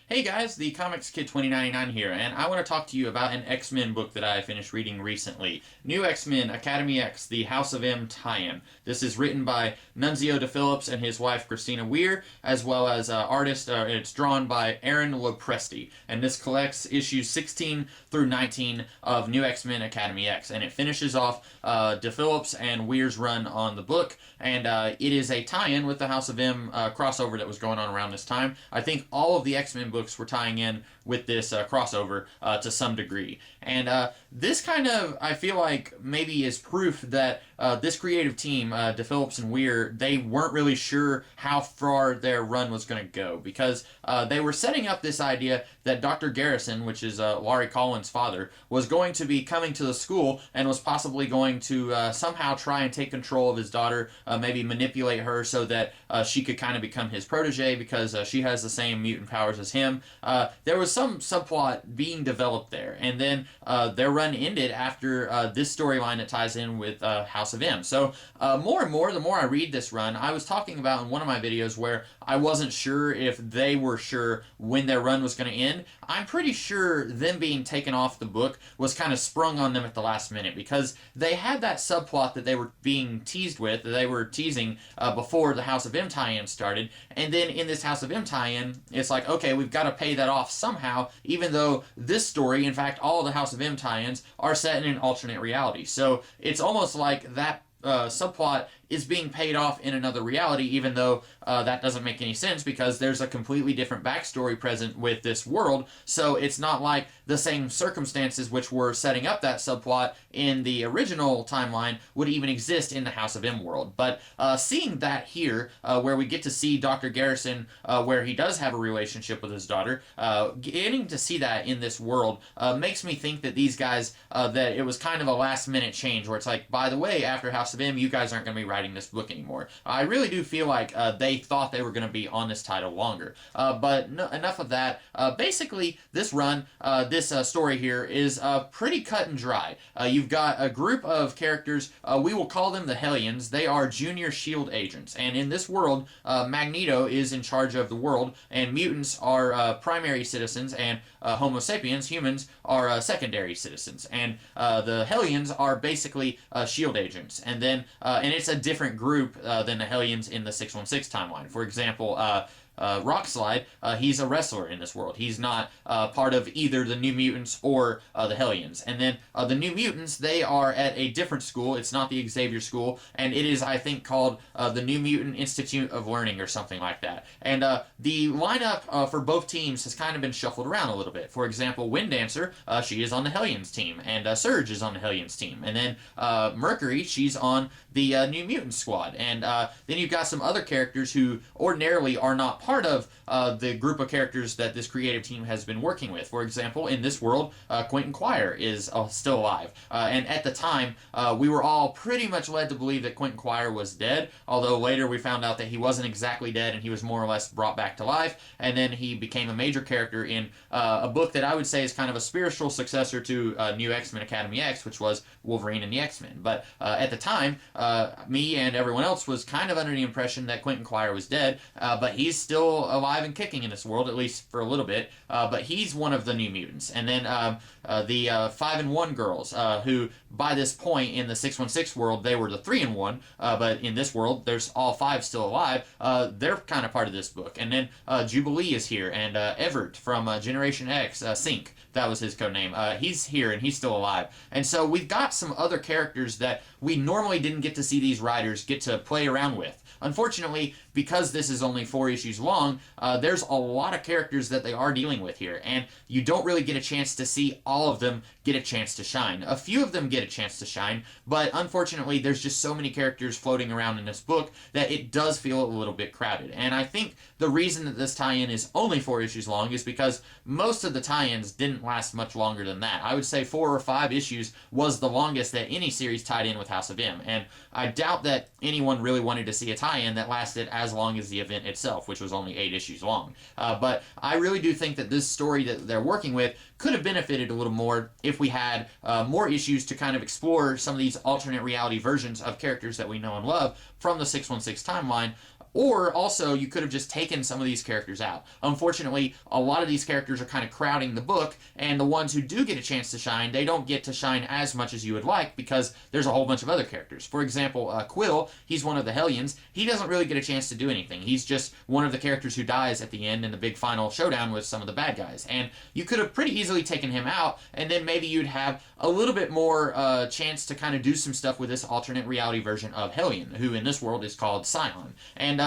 Hey guys, the Comics Kid 2099 here, and I want to talk to you about an X-Men book that I finished reading recently. New X-Men Academy X, the House of M tie-in. This is written by Nunzio De Phillips and his wife Christina Weir, as well as artist, it's drawn by Aaron Lopresti, and this collects issues 16 through 19 of New X-Men Academy X, and it finishes off De Phillips and Weir's run on the book, and it is a tie-in with the House of M crossover that was going on around this time. I think all of the X-Men books were tying in with this crossover to some degree. And this kind of, I feel like, maybe is proof that this creative team, De Phillips and Weir, they weren't really sure how far their run was going to go, because they were setting up this idea that Dr. Garrison, which is Laurie Collins' father, was going to be coming to the school and was possibly going to somehow try and take control of his daughter, maybe manipulate her so that she could kind of become his protege, because she has the same mutant powers as him. There was some subplot being developed there, and then their run ended after this storyline that ties in with House of M. So more and more, the more I read this run, I was talking about in one of my videos where I wasn't sure if they were sure when their run was going to end. I'm pretty sure them being taken off the book was kind of sprung on them at the last minute, because they had that subplot that they were being teased with, that they were teasing before the House of M tie-in started, and then in this House of M tie-in, it's like, okay, we've got to pay that off somehow, even though this story, in fact, all the House of M tie-ins are set in an alternate reality. So it's almost like that subplot is being paid off in another reality, even though that doesn't make any sense, because there's a completely different backstory present with this world. So it's not like the same circumstances which were setting up that subplot in the original timeline would even exist in the House of M world. But seeing that here, where we get to see Dr. Garrison, where he does have a relationship with his daughter, getting to see that in this world makes me think that these guys, that it was kind of a last minute change, where it's like, by the way, after House of M, you guys aren't going to be writing this book anymore. I really do feel like they thought they were going to be on this title longer. But no, enough of that. Basically, this run, this story here is pretty cut and dry. You've got a group of characters, we will call them the Hellions. They are junior SHIELD agents, and in this world, Magneto is in charge of the world, and mutants are primary citizens, and Homo sapiens, humans, are secondary citizens. And the Hellions are basically SHIELD agents, and then and it's a different group than the Hellions in the 616 timeline. For example, Rockslide, he's a wrestler in this world. He's not part of either the New Mutants or the Hellions. And then the New Mutants, they are at a different school. It's not the Xavier School, and it is, I think, called the New Mutant Institute of Learning or something like that. And the lineup for both teams has kind of been shuffled around a little bit. For example, Windancer, she is on the Hellions team, and Surge is on the Hellions team. And then Mercury, she's on the New Mutant squad. And then you've got some other characters who ordinarily are not part of the group of characters that this creative team has been working with. For example, in this world, Quentin Quire is still alive. And at the time, we were all pretty much led to believe that Quentin Quire was dead, although later we found out that he wasn't exactly dead and he was more or less brought back to life. And then he became a major character in a book that I would say is kind of a spiritual successor to New X-Men Academy X, which was Wolverine and the X-Men. But at the time, me and everyone else was kind of under the impression that Quentin Quire was dead, but he's still alive and kicking in this world, at least for a little bit. But he's one of the New Mutants. And then the 5-in-1 girls, who by this point in the 616 world, they were the 3-in-1, but in this world, there's all 5 still alive. They're kind of part of this book. And then Jubilee is here, and Everett from Generation X, Sync, that was his codename. He's here, and he's still alive. And so we've got some other characters that we normally didn't get to see these writers get to play around with. Unfortunately, because this is only 4 issues long, there's a lot of characters that they are dealing with here, and you don't really get a chance to see all of them get a chance to shine. A few of them get a chance to shine, but unfortunately, there's just so many characters floating around in this book that it does feel a little bit crowded. And I think the reason that this tie-in is only 4 issues long is because most of the tie-ins didn't last much longer than that. I would say 4 or 5 issues was the longest that any series tied in with House of M, and I doubt that anyone really wanted to see a tie-in that lasted as long as the event itself, which was only 8 issues long. But I really do think that this story that they're working with could have benefited a little more if we had more issues to kind of explore some of these alternate reality versions of characters that we know and love from the 616 timeline. Or also, you could have just taken some of these characters out. Unfortunately, a lot of these characters are kind of crowding the book, and the ones who do get a chance to shine, they don't get to shine as much as you would like because there's a whole bunch of other characters. For example, Quill, he's one of the Hellions. He doesn't really get a chance to do anything. He's just one of the characters who dies at the end in the big final showdown with some of the bad guys. And you could have pretty easily taken him out, and then maybe you'd have a little bit more chance to kind of do some stuff with this alternate reality version of Hellion, who in this world is called Scion. And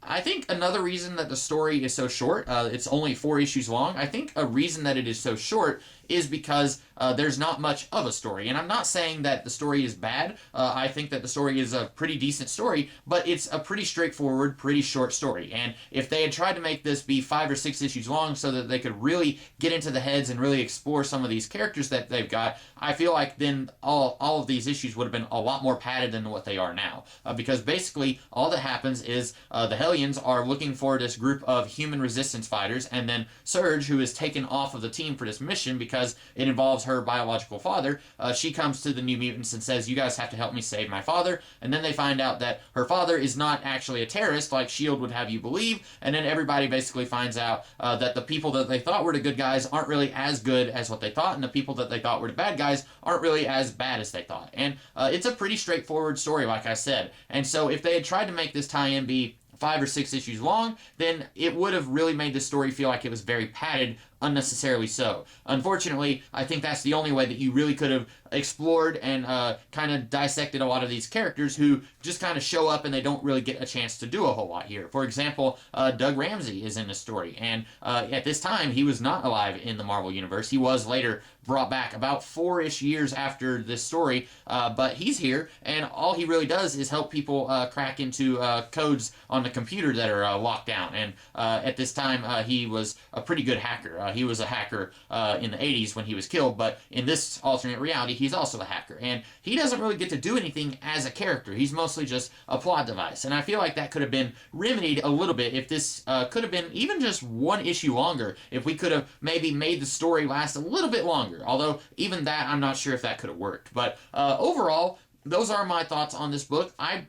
I think another reason that the story is so short, it's only 4 issues long, I think a reason that it is so short is because there's not much of a story. And I'm not saying that the story is bad. I think that the story is a pretty decent story, but it's a pretty straightforward, pretty short story. And if they had tried to make this be 5 or 6 issues long so that they could really get into the heads and really explore some of these characters that they've got, I feel like then all of these issues would have been a lot more padded than what they are now. Because basically, all that happens is the Hellions are looking for this group of human resistance fighters, and then Surge, who is taken off of the team for this mission because it involves her biological father, she comes to the New Mutants and says, you guys have to help me save my father. And then they find out that her father is not actually a terrorist like S.H.I.E.L.D. would have you believe, and then everybody basically finds out that the people that they thought were the good guys aren't really as good as what they thought, and the people that they thought were the bad guys aren't really as bad as they thought. And it's a pretty straightforward story, like I said. And so if they had tried to make this tie-in be 5 or 6 issues long, then it would have really made the story feel like it was very padded, unnecessarily so. Unfortunately, I think that's the only way that you really could have explored and kind of dissected a lot of these characters who just kind of show up and they don't really get a chance to do a whole lot here. For example, Doug Ramsey is in the story, and at this time, he was not alive in the Marvel Universe. He was later brought back about 4-ish years after this story, but he's here, and all he really does is help people crack into codes on the computer that are locked down. And at this time, he was a pretty good hacker. He was a hacker in the 80s when he was killed, but in this alternate reality, he's also a hacker. And he doesn't really get to do anything as a character. He's mostly just a plot device. And I feel like that could have been remedied a little bit if this could have been even just 1 issue longer, if we could have maybe made the story last a little bit longer. Although, even that, I'm not sure if that could have worked. But overall, those are my thoughts on this book. I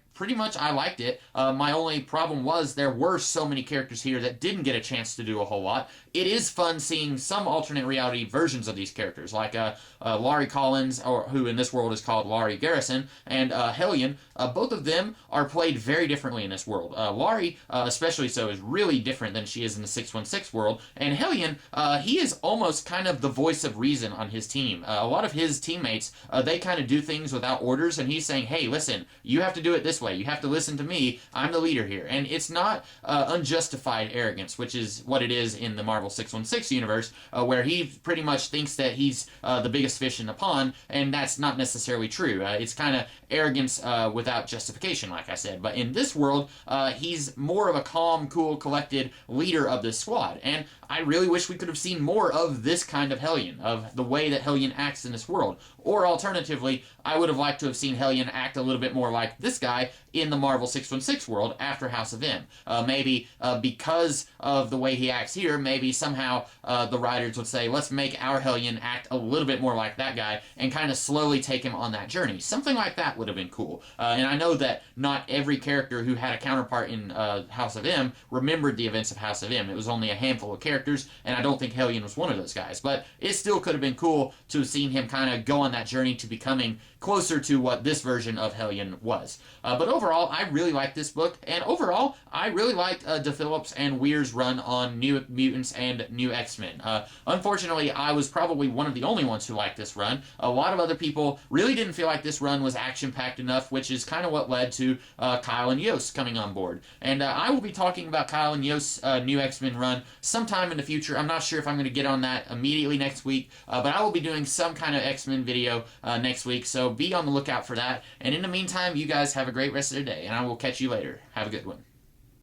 liked it. My only problem was there were so many characters here that didn't get a chance to do a whole lot. It is fun seeing some alternate reality versions of these characters, like Laurie Collins, or who in this world is called Laurie Garrison, and Hellion. Both of them are played very differently in this world. Laurie, especially so, is really different than she is in the 616 world, and Hellion, he is almost kind of the voice of reason on his team. A lot of his teammates, they kind of do things without orders, and he's saying, hey, listen, you have to do it this way. You have to listen to me. I'm the leader here. And it's not unjustified arrogance, which is what it is in the Marvel 616 universe, where he pretty much thinks that he's the biggest fish in the pond, and that's not necessarily true. It's kind of arrogance without justification, like I said. But in this world, he's more of a calm, cool, collected leader of this squad. And I really wish we could have seen more of this kind of Hellion, of the way that Hellion acts in this world. Or alternatively, I would have liked to have seen Hellion act a little bit more like this guy in the Marvel 616 world after House of M. Maybe because of the way he acts here, maybe somehow the writers would say, let's make our Hellion act a little bit more like that guy and kind of slowly take him on that journey. Something like that would have been cool. And I know that not every character who had a counterpart in House of M remembered the events of House of M. It was only a handful of characters, and I don't think Hellion was one of those guys. But it still could have been cool to have seen him kind of go on that journey to becoming closer to what this version of Hellion was. But overall, I really liked this book, and overall, I really liked DePhillips and Weir's run on New Mutants and New X-Men. Unfortunately, I was probably one of the only ones who liked this run. A lot of other people really didn't feel like this run was action-packed enough, which is kind of what led to Kyle and Yost coming on board. And I will be talking about Kyle and Yost's New X-Men run sometime in the future. I'm not sure if I'm going to get on that immediately next week, but I will be doing some kind of X-Men video next week, so be on the lookout for that. And in the meantime, you guys have a great rest of the day, and I will catch you later. Have a good one.